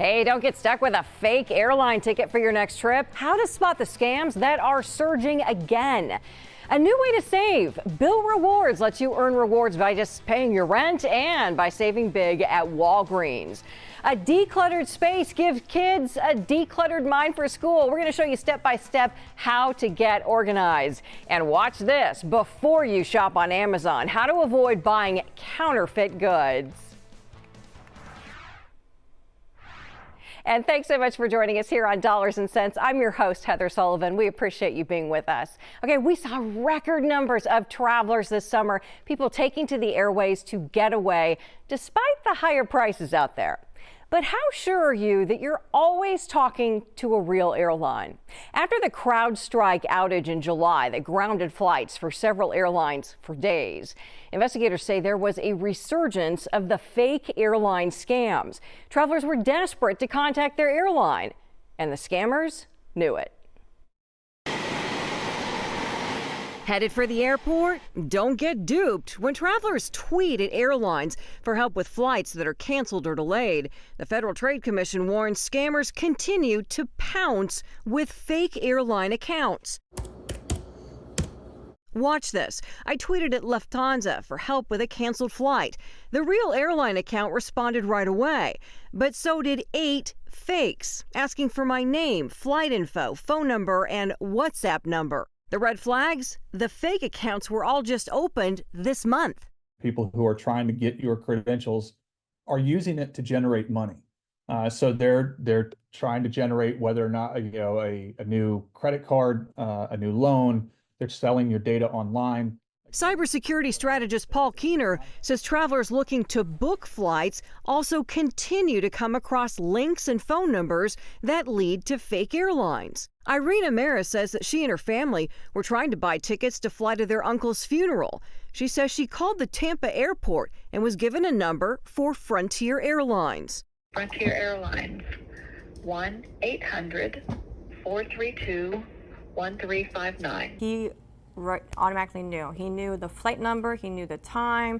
Hey, don't get stuck with a fake airline ticket for your next trip. How to spot the scams that are surging again. A new way to save. Bill Rewards lets you earn rewards by just paying your rent and by saving big at Walgreens. A decluttered space gives kids a decluttered mind for school. We're going to show you step by step how to get organized. And watch this before you shop on Amazon. How to avoid buying counterfeit goods. And thanks so much for joining us here on Dollars and Cents. I'm your host, Heather Sullivan. We appreciate you being with us. Okay, we saw record numbers of travelers this summer, people taking to the airways to get away despite the higher prices out there. But how sure are you that you're always talking to a real airline? After the CrowdStrike outage in July that grounded flights for several airlines for days, investigators say there was a resurgence of the fake airline scams. Travelers were desperate to contact their airline, and the scammers knew it. Headed for the airport? Don't get duped. When travelers tweet at airlines for help with flights that are canceled or delayed, the Federal Trade Commission warns scammers continue to pounce with fake airline accounts. Watch this. I tweeted at Lufthansa for help with a canceled flight. The real airline account responded right away, but so did 8 fakes, asking for my name, flight info, phone number, and WhatsApp number. The red flags? The fake accounts were all just opened this month. People who are trying to get your credentials are using it to generate money. So they're trying to generate whether or not a new credit card, a new loan. They're selling your data online. Cybersecurity strategist Paul Keener says travelers looking to book flights also continue to come across links and phone numbers that lead to fake airlines. Irina Maris says that she and her family were trying to buy tickets to fly to their uncle's funeral. She says she called the Tampa airport and was given a number for Frontier Airlines. Frontier Airlines, 1-800-432-1359. He automatically knew. He knew the flight number, he knew the time,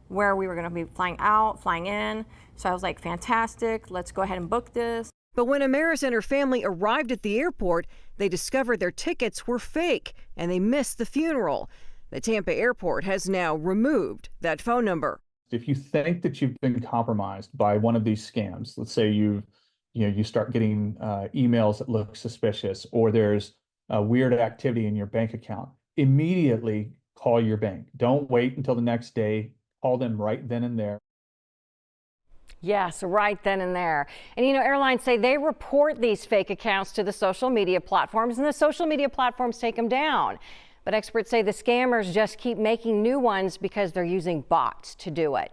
where we were going to be flying out, flying in. So I was like, fantastic, let's go ahead and book this. But when Amaris and her family arrived at the airport, they discovered their tickets were fake and they missed the funeral. The Tampa airport has now removed that phone number. If you think that you've been compromised by one of these scams, let's say you start getting emails that look suspicious, or there's weird activity in your bank account, immediately call your bank. Don't wait until the next day. Call them right then and there. Yes, right then and there. And airlines say they report these fake accounts to the social media platforms, and the social media platforms take them down. But experts say the scammers just keep making new ones because they're using bots to do it.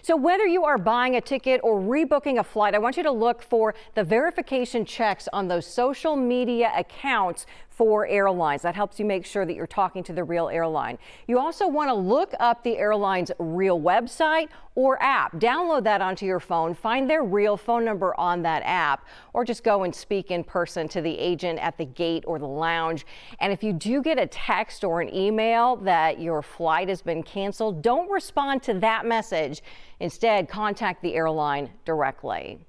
So whether you are buying a ticket or rebooking a flight, I want you to look for the verification checks on those social media accounts for airlines. That helps you make sure that you're talking to the real airline. You also want to look up the airline's real website or app. Download that onto your phone, find their real phone number on that app, or just go and speak in person to the agent at the gate or the lounge. And if you do get a text or an email that your flight has been canceled, don't respond to that message. Instead, contact the airline directly.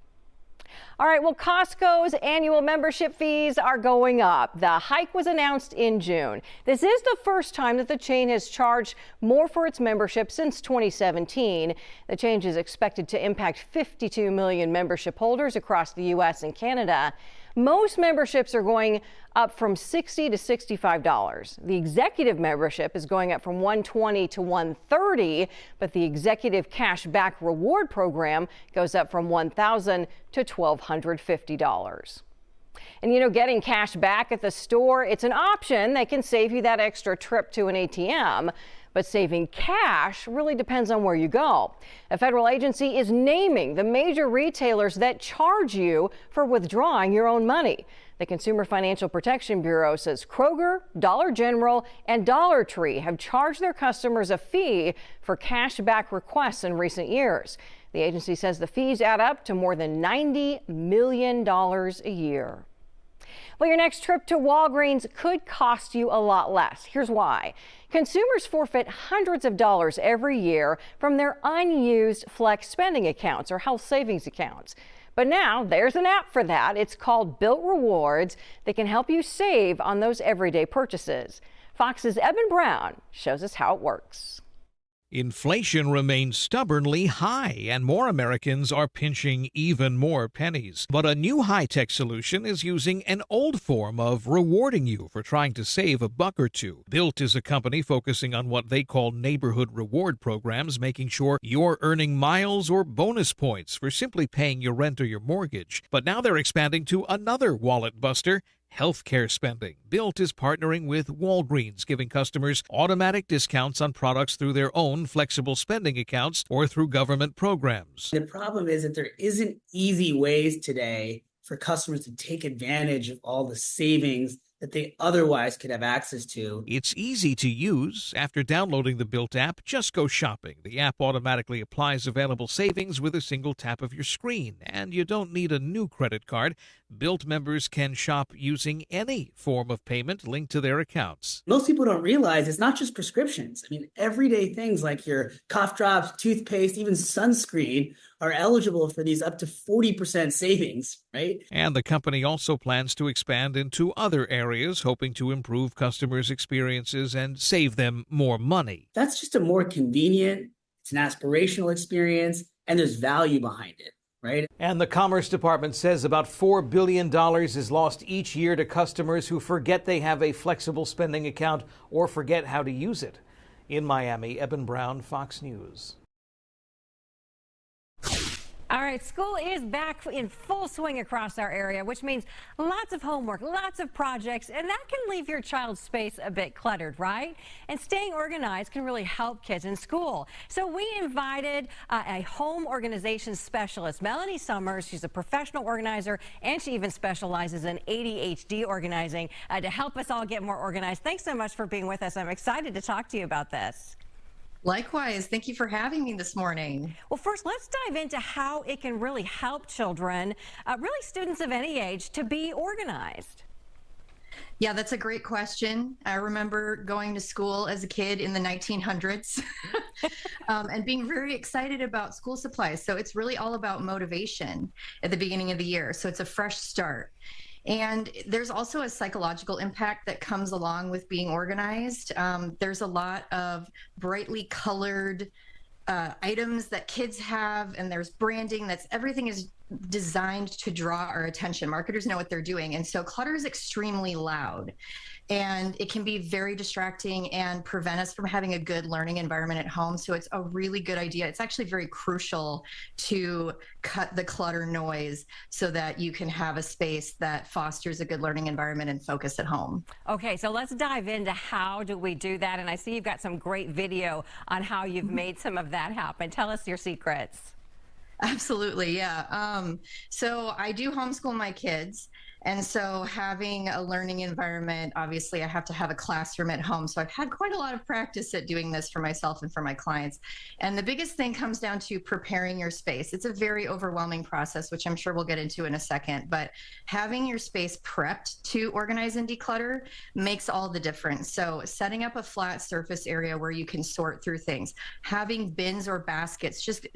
All right, well, Costco's annual membership fees are going up. The hike was announced in June. This is the first time that the chain has charged more for its membership since 2017. The change is expected to impact 52 million membership holders across the U.S. and Canada. Most memberships are going up from $60 to $65. The executive membership is going up from $120 to $130, but the executive cash back reward program goes up from $1,000 to $1,250. And getting cash back at the store, it's an option. They can save you that extra trip to an ATM. But saving cash really depends on where you go. A federal agency is naming the major retailers that charge you for withdrawing your own money. The Consumer Financial Protection Bureau says Kroger, Dollar General, and Dollar Tree have charged their customers a fee for cash back requests in recent years. The agency says the fees add up to more than $90 million a year. Well, your next trip to Walgreens could cost you a lot less. Here's why. Consumers forfeit hundreds of dollars every year from their unused flex spending accounts or health savings accounts. But now there's an app for that. It's called Built Rewards that can help you save on those everyday purchases. Fox's Eben Brown shows us how it works. Inflation remains stubbornly high, and more Americans are pinching even more pennies. But a new high-tech solution is using an old form of rewarding you for trying to save a buck or two. Built is a company focusing on what they call neighborhood reward programs, making sure you're earning miles or bonus points for simply paying your rent or your mortgage. But now they're expanding to another wallet buster: healthcare spending. Built is partnering with Walgreens, giving customers automatic discounts on products through their own flexible spending accounts or through government programs. The problem is that there isn't easy ways today for customers to take advantage of all the savings that they otherwise could have access to. It's easy to use. After downloading the Built app, just go shopping. The app automatically applies available savings with a single tap of your screen, and you don't need a new credit card. Built members can shop using any form of payment linked to their accounts. Most people don't realize it's not just prescriptions. I mean, everyday things like your cough drops, toothpaste, even sunscreen are eligible for these up to 40% savings, right? And the company also plans to expand into other areas, hoping to improve customers' experiences and save them more money. That's just a more convenient, it's an aspirational experience, and there's value behind it, right? And the Commerce Department says about $4 billion is lost each year to customers who forget they have a flexible spending account or forget how to use it. In Miami, Eben Brown, Fox News. All right, school is back in full swing across our area, which means lots of homework, lots of projects, and that can leave your child's space a bit cluttered, right? And staying organized can really help kids in school. So we invited a home organization specialist, Melanie Summers. She's a professional organizer, and she even specializes in ADHD organizing to help us all get more organized. Thanks so much for being with us. I'm excited to talk to you about this. Likewise. Thank you for having me this morning. Well, first, let's dive into how it can really help children, really students of any age, to be organized. Yeah, that's a great question. I remember going to school as a kid in the 1900s and being very excited about school supplies. So it's really all about motivation at the beginning of the year. So it's a fresh start. And there's also a psychological impact that comes along with being organized. There's a lot of brightly colored items that kids have, and there's branding everything is designed to draw our attention. Marketers know what they're doing. And so clutter is extremely loud, and it can be very distracting and prevent us from having a good learning environment at home. So it's a really good idea. It's actually very crucial to cut the clutter noise so that you can have a space that fosters a good learning environment and focus at home. Okay, so let's dive into how do we do that. And I see you've got some great video on how you've made some of that happen. Tell us your secrets. Absolutely, yeah. So I do homeschool my kids. And so having a learning environment, obviously I have to have a classroom at home. So I've had quite a lot of practice at doing this for myself and for my clients. And the biggest thing comes down to preparing your space. It's a very overwhelming process, which I'm sure we'll get into in a second, but having your space prepped to organize and declutter makes all the difference. So setting up a flat surface area where you can sort through things, having bins or baskets, just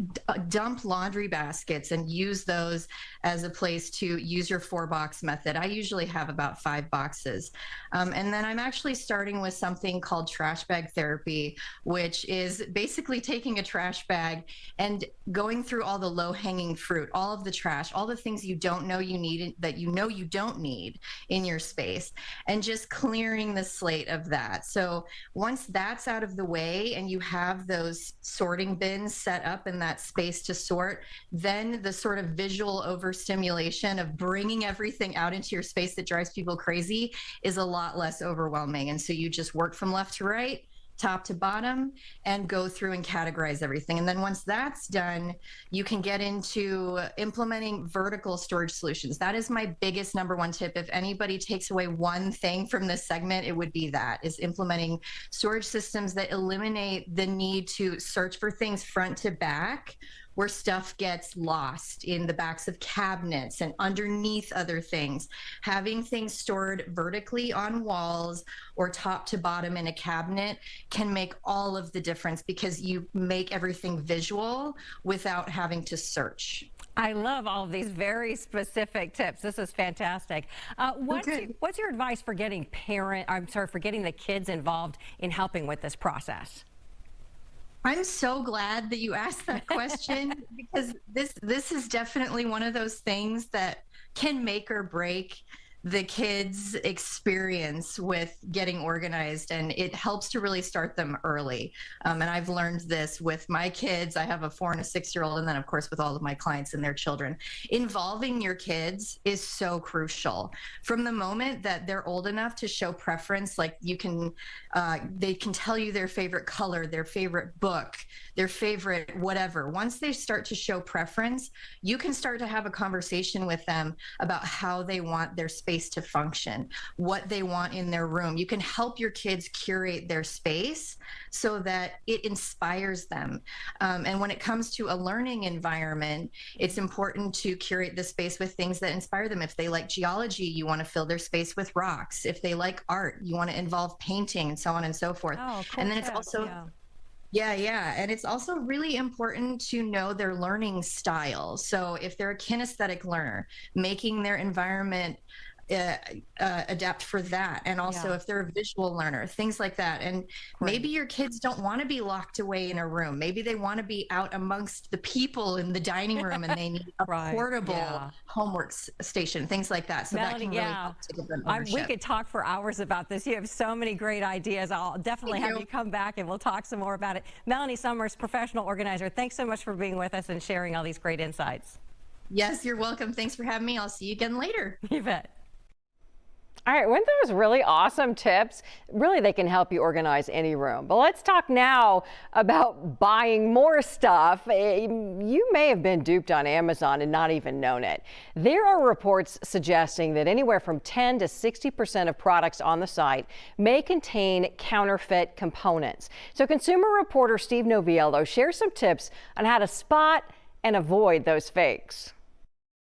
dump laundry baskets and use those as a place to use your 4-box method. I usually have about 5 boxes. And then I'm actually starting with something called trash bag therapy, which is basically taking a trash bag and going through all the low-hanging fruit, all of the trash, all the things you don't know you need, that you know you don't need in your space, and just clearing the slate of that. So once that's out of the way and you have those sorting bins set up in that space to sort, then the sort of visual overstimulation of bringing everything out into your space that drives people crazy is a lot less overwhelming. And so you just work from left to right, top to bottom, and go through and categorize everything. And then once that's done, you can get into implementing vertical storage solutions. That is my biggest number one tip. If anybody takes away one thing from this segment, it would be that, is implementing storage systems that eliminate the need to search for things front to back where stuff gets lost in the backs of cabinets and underneath other things. Having things stored vertically on walls or top to bottom in a cabinet can make all of the difference, because you make everything visual without having to search. I love all of these very specific tips. This is fantastic. What's your advice for getting the kids involved in helping with this process? I'm so glad that you asked that question because this is definitely one of those things that can make or break the kids' experience with getting organized, and it helps to really start them early. And I've learned this with my kids. I have a 4 and a 6-year-old, and then of course with all of my clients and their children. Involving your kids is so crucial. From the moment that they're old enough to show preference, like they can tell you their favorite color, their favorite book, their favorite whatever. Once they start to show preference, you can start to have a conversation with them about how they want their space to function, what they want in their room. You can help your kids curate their space so that it inspires them. And when it comes to a learning environment, it's important to curate the space with things that inspire them. If they like geology, you want to fill their space with rocks. If they like art, you want to involve painting and so on and so forth. Oh, cool. And then it's also and it's also really important to know their learning style. So if they're a kinesthetic learner, making their environment adapt for that. And also if they're a visual learner, things like that. And maybe your kids don't want to be locked away in a room. Maybe they want to be out amongst the people in the dining room and they need a portable homework station, things like that. So Melanie, that can really help to give them ownership. We could talk for hours about this. You have so many great ideas. I'll definitely have you come back and we'll talk some more about it. Melanie Summers, professional organizer, thanks so much for being with us and sharing all these great insights. Yes, you're welcome. Thanks for having me. I'll see you again later. You bet. All right, weren't those really awesome tips? Really, they can help you organize any room. But let's talk now about buying more stuff. You may have been duped on Amazon and not even known it. There are reports suggesting that anywhere from 10 to 60% of products on the site may contain counterfeit components. So Consumer Reporter Steve Noviello shares some tips on how to spot and avoid those fakes.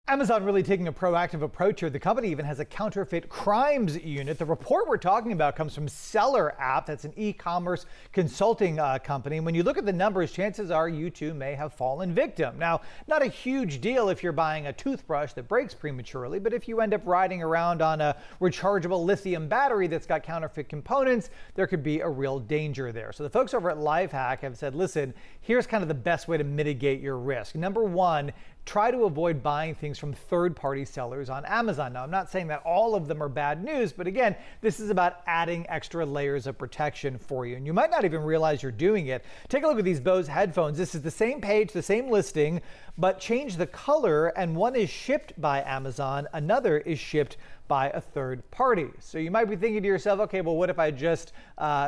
Amazon really taking a proactive approach here. The company even has a counterfeit crimes unit. The report we're talking about comes from Seller App. That's an e-commerce consulting company. And when you look at the numbers, chances are you too may have fallen victim. Now, not a huge deal if you're buying a toothbrush that breaks prematurely, but if you end up riding around on a rechargeable lithium battery that's got counterfeit components, there could be a real danger there. So the folks over at Lifehack have said, listen, here's kind of the best way to mitigate your risk. Number one, try to avoid buying things from third-party sellers on Amazon. Now, I'm not saying that all of them are bad news, but again, this is about adding extra layers of protection for you. And you might not even realize you're doing it. Take a look at these Bose headphones. This is the same page, the same listing, but change the color, and one is shipped by Amazon, another is shipped by a third party. So you might be thinking to yourself, okay, well, what if I just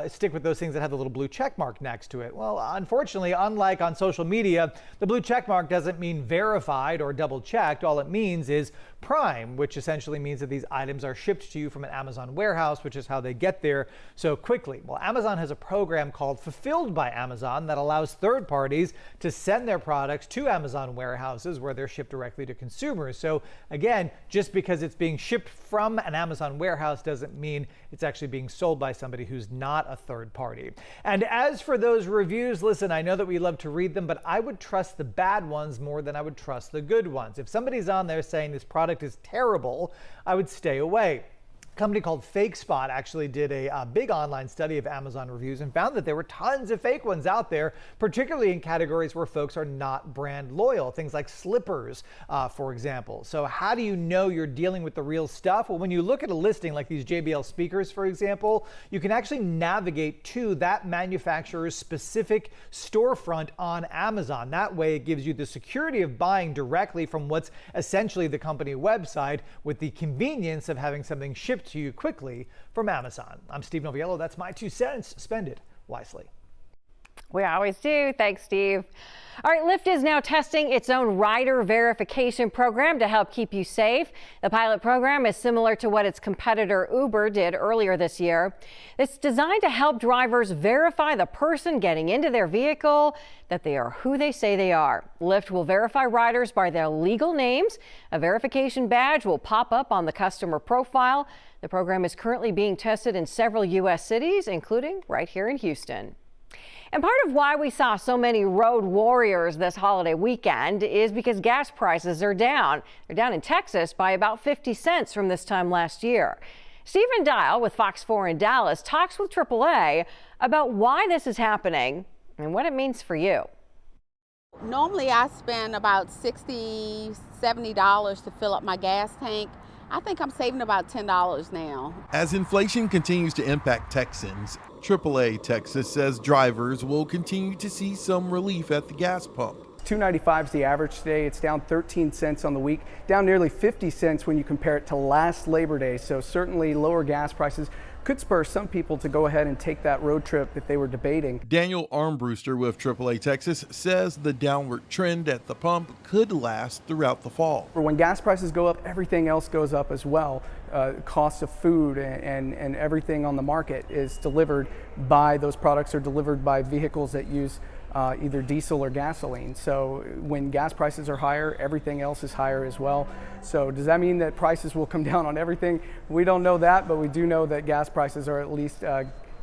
stick with those things that have the little blue check mark next to it? Well, unfortunately, unlike on social media, the blue check mark doesn't mean verified or double checked. All it means is Prime, which essentially means that these items are shipped to you from an Amazon warehouse, which is how they get there so quickly. Well, Amazon has a program called Fulfilled by Amazon that allows third parties to send their products to Amazon warehouses where they're shipped directly to consumers. So again, just because it's being shipped from an Amazon warehouse doesn't mean it's actually being sold by somebody who's not a third party. And as for those reviews, listen, I know that we love to read them, but I would trust the bad ones more than I would trust the good ones. If somebody's on there saying this product is terrible, I would stay away. A company called FakeSpot actually did a big online study of Amazon reviews and found that there were tons of fake ones out there, particularly in categories where folks are not brand loyal, things like slippers, for example. So how do you know you're dealing with the real stuff? Well, when you look at a listing like these JBL speakers, for example, you can actually navigate to that manufacturer's specific storefront on Amazon. That way it gives you the security of buying directly from what's essentially the company website with the convenience of having something shipped to you quickly from Amazon. I'm Steve Noviello. That's my 2 cents. Spend it wisely. We always do. Thanks, Steve. All right, Lyft is now testing its own rider verification program to help keep you safe. The pilot program is similar to what its competitor Uber did earlier this year. It's designed to help drivers verify the person getting into their vehicle, that they are who they say they are. Lyft will verify riders by their legal names. A verification badge will pop up on the customer profile. The program is currently being tested in several U.S. cities, including right here in Houston. And part of why we saw so many road warriors this holiday weekend is because gas prices are down. They're down in Texas by about 50 cents from this time last year. Stephen Dial with Fox 4 in Dallas talks with AAA about why this is happening and what it means for you. Normally I spend about $60, $70 to fill up my gas tank. I think I'm saving about $10 now. As inflation continues to impact Texans, AAA Texas says drivers will continue to see some relief at the gas pump. $2.95 is the average today. It's down 13 cents on the week, down nearly 50 cents when you compare it to last Labor Day. So certainly lower gas prices could spur some people to go ahead and take that road trip that they were debating. Daniel Armbruster with AAA Texas says the downward trend at the pump could last throughout the fall. When gas prices go up, everything else goes up as well. Costs of food and everything on the market is delivered by those products are delivered by vehicles that use either diesel or gasoline. So when gas prices are higher, everything else is higher as well. So does that mean that prices will come down on everything? We don't know that, but we do know that gas prices are at least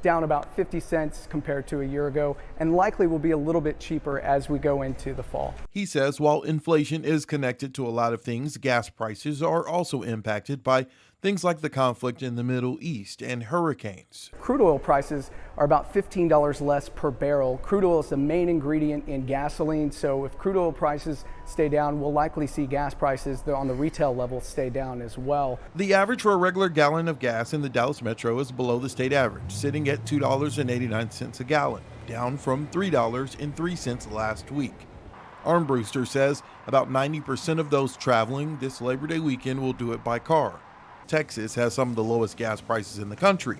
down about 50 cents compared to a year ago, and likely will be a little bit cheaper as we go into the fall. He says while inflation is connected to a lot of things, gas prices are also impacted by things like the conflict in the Middle East and hurricanes. Crude oil prices are about $15 less per barrel. Crude oil is the main ingredient in gasoline, so if crude oil prices stay down, we'll likely see gas prices on the retail level stay down as well. The average for a regular gallon of gas in the Dallas metro is below the state average, sitting at $2.89 a gallon, down from $3.03 last week. Armbruster says about 90% of those traveling this Labor Day weekend will do it by car. Texas has some of the lowest gas prices in the country.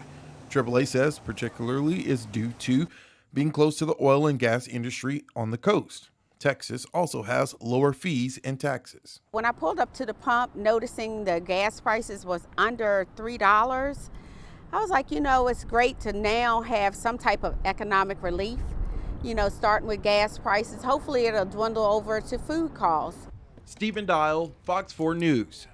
AAA says particularly is due to being close to the oil and gas industry on the coast. Texas also has lower fees and taxes. When I pulled up to the pump, noticing the gas prices was under $3, I was like, it's great to now have some type of economic relief, starting with gas prices. Hopefully it'll dwindle over to food costs. Stephen Dial, Fox 4 News.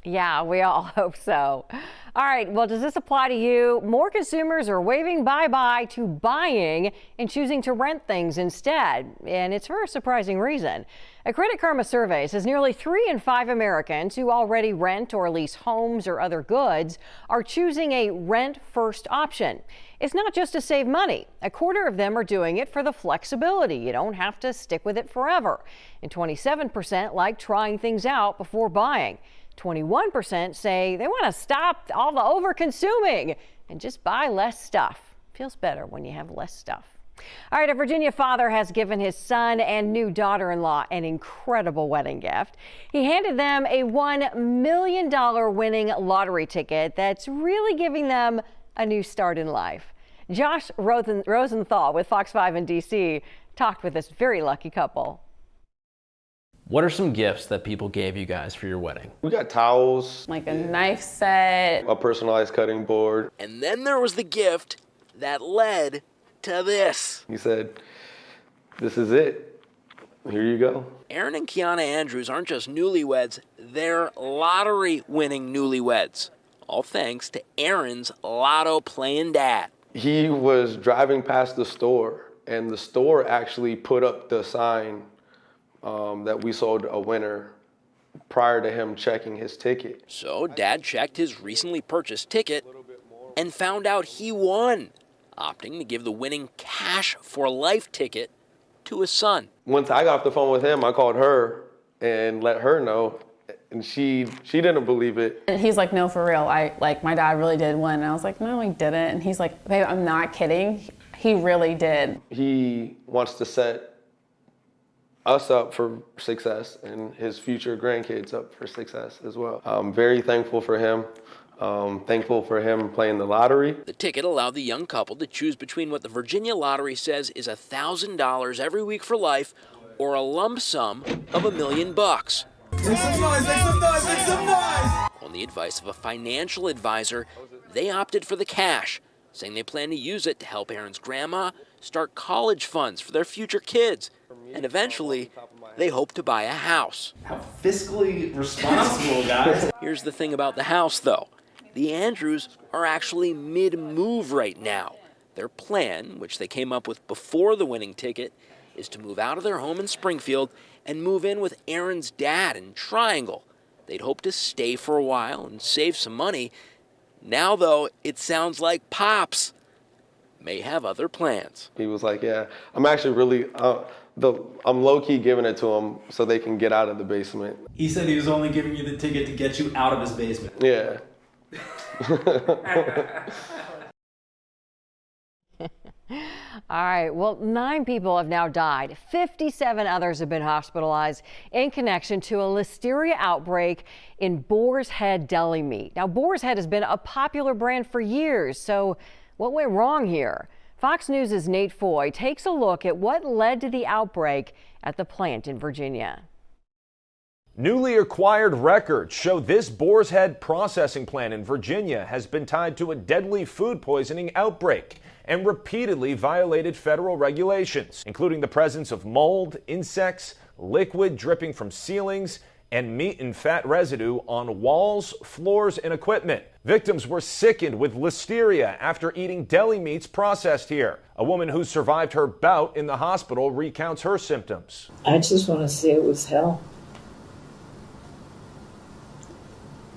Yeah, we all hope so. All right, well, does this apply to you? More consumers are waving bye-bye to buying and choosing to rent things instead, and it's for a surprising reason. A Credit Karma survey says nearly 3 in 5 Americans who already rent or lease homes or other goods are choosing a rent-first option. It's not just to save money. A quarter of them are doing it for the flexibility. You don't have to stick with it forever. And 27% like trying things out before buying. 21% say they want to stop all the over-consuming and just buy less stuff. Feels better when you have less stuff. All right, a Virginia father has given his son and new daughter-in-law an incredible wedding gift. He handed them a $1 million winning lottery ticket that's really giving them a new start in life. Josh Rosenthal with Fox 5 in D.C. talked with this very lucky couple. What are some gifts that people gave you guys for your wedding? We got towels. Like a knife set. A personalized cutting board. And then there was the gift that led to this. He said, "This is it. Here you go." Aaron and Kiana Andrews aren't just newlyweds, they're lottery-winning newlyweds. All thanks to Aaron's lotto-playing dad. He was driving past the store, and the store actually put up the sign that we sold a winner prior to him checking his ticket. So Dad checked his recently purchased ticket and found out he won, opting to give the winning cash for life ticket to his son. Once I got off the phone with him, I called her and let her know, and she didn't believe it. And he's like, "No, for real, my dad really did win." And I was like, "No, he didn't." And he's like, "Babe, I'm not kidding. He really did." He wants to set us up for success and his future grandkids up for success as well. I'm very thankful for him. Thankful for him playing the lottery. The ticket allowed the young couple to choose between what the Virginia lottery says is $1,000 every week for life or a lump sum of $1 million. Make some noise, make some noise, make some noise! On the advice of a financial advisor, they opted for the cash, saying they plan to use it to help Aaron's grandma start college funds for their future kids. And eventually, they hope to buy a house. How fiscally responsible, guys. Here's the thing about the house, though. The Andrews are actually mid-move right now. Their plan, which they came up with before the winning ticket, is to move out of their home in Springfield and move in with Aaron's dad in Triangle. They'd hope to stay for a while and save some money. Now, though, it sounds like Pops may have other plans. He was like, yeah, I'm actually really, I'm low-key giving it to him so they can get out of the basement. He said he was only giving you the ticket to get you out of his basement. Yeah. All right, well, 9 people have now died. 57 others have been hospitalized in connection to a listeria outbreak in Boar's Head deli meat. Now, Boar's Head has been a popular brand for years, so what went wrong here? Fox News' Nate Foy takes a look at what led to the outbreak at the plant in Virginia. Newly acquired records show this Boar's Head processing plant in Virginia has been tied to a deadly food poisoning outbreak and repeatedly violated federal regulations, including the presence of mold, insects, liquid dripping from ceilings, and meat and fat residue on walls, floors, and equipment. Victims were sickened with listeria after eating deli meats processed here. A woman who survived her bout in the hospital recounts her symptoms. I just want to say it was hell.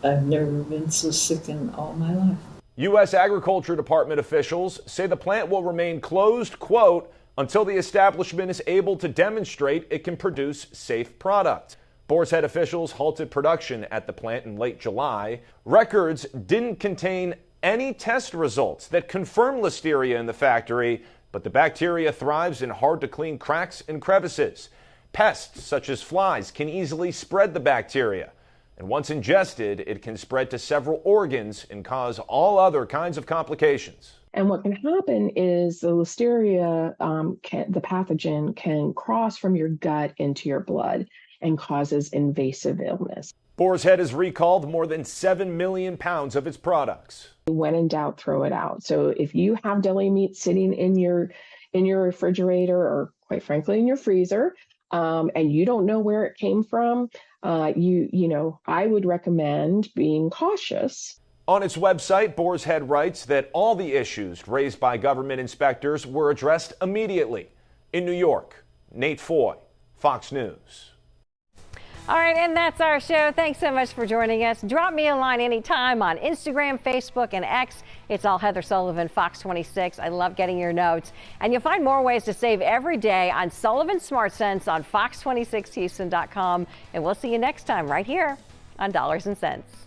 I've never been so sick in all my life. U.S. Agriculture Department officials say the plant will remain closed, quote, until the establishment is able to demonstrate it can produce safe product. Boar's Head officials halted production at the plant in late July. Records didn't contain any test results that confirm listeria in the factory, but the bacteria thrives in hard-to-clean cracks and crevices. Pests such as flies can easily spread the bacteria. And once ingested, it can spread to several organs and cause all other kinds of complications. And what can happen is the listeria, the pathogen, can cross from your gut into your blood and causes invasive illness. Boar's Head has recalled more than 7 million pounds of its products. When in doubt, throw it out. So if you have deli meat sitting in your refrigerator or quite frankly in your freezer, and you don't know where it came from, I would recommend being cautious. On its website, Boar's Head writes that all the issues raised by government inspectors were addressed immediately. In New York, Nate Foy, Fox News. All right, and that's our show. Thanks so much for joining us. Drop me a line anytime on Instagram, Facebook, and X. It's all Heather Sullivan, Fox 26. I love getting your notes. And you'll find more ways to save every day on Sullivan Smart Cents on fox26houston.com. And we'll see you next time right here on Dollars and Cents.